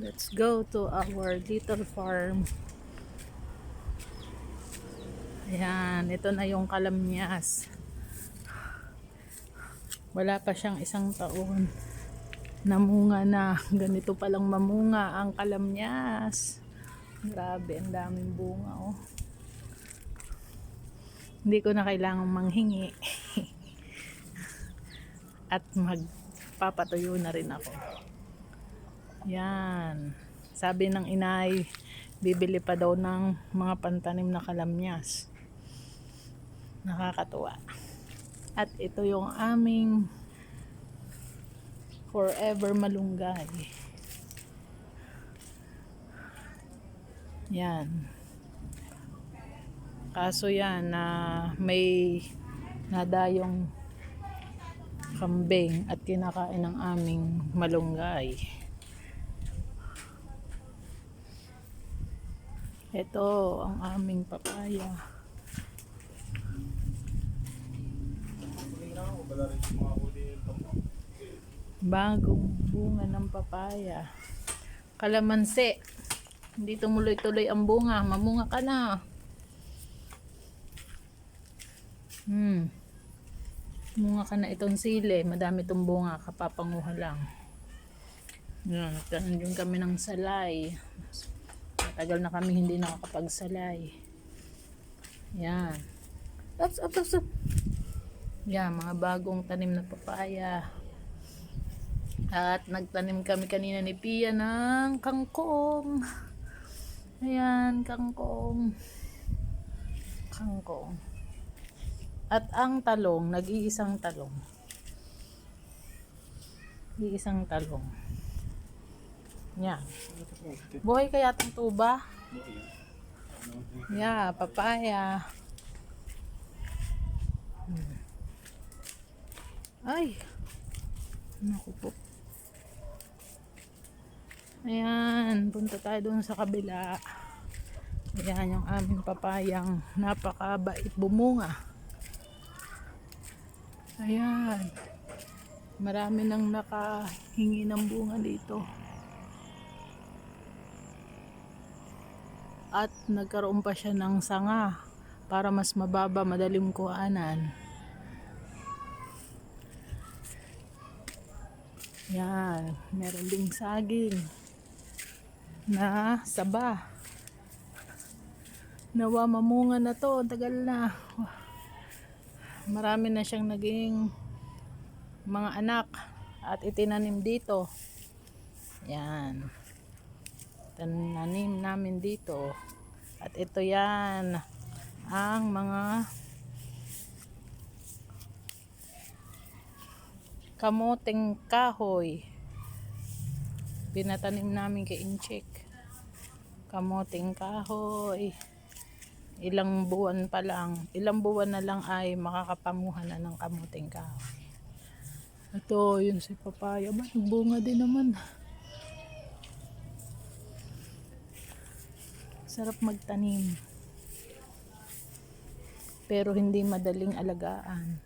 Let's go to our little farm. Ayan, ito na yung kalamyas. Wala pa siyang 1 taon. Namunga na. Ganito palang mamunga ang kalamyas. Grabe, ang daming bunga oh. Hindi ko na kailangang manghingi. At magpapatuyo na rin ako. Yan. Sabi ng inay, bibili pa daw ng mga pantanim na kalamyas. Nakakatuwa. At ito yung aming forever malunggay. Yan. Kaso yan na may nadayong kambing at kinakain ng aming malunggay. Ito ang aming papaya. Bagong bunga ng papaya. Kalamansi. Hindi tumuloy-tuloy ang bunga. Mamunga ka na. Bunga ka na itong sili. Madami itong bunga. Kapapanguha lang. Yan. Tanan din kami ng salay. Matagal na kami hindi nakakapagsalay. Yan. Ups. Yan. Mga bagong tanim na papaya. At nagtanim kami kanina ni Pia ng kangkong. Ayan, kangkong. At ang talong, nag-iisang talong. Iisang talong. Yan. Buhay kaya itong tuba? Yeah, papaya. Ay. Naku po. Ayan, punta tayo doon sa kabila. Ayan yung aming papayang napakabait bumunga. Ayan. Marami nang nakahingi ng bunga dito. At nagkaroon pa siya ng sanga para mas mababa, madaling kuhanan. Yan, meron ding saging na saba. Nawa mamunga na to, tagal na. Marami na siyang naging mga anak at itinanim dito. Yan. Tananim namin dito. At ito yan ang mga kamuting kahoy. Pinatanim namin kay Inchik. Kamuting kahoy. Ilang buwan na lang ay makakapamuhan na ng kamuting kahoy. Ito, yun si papaya. Ba, bunga din naman. Sarap magtanim. Pero hindi madaling alagaan.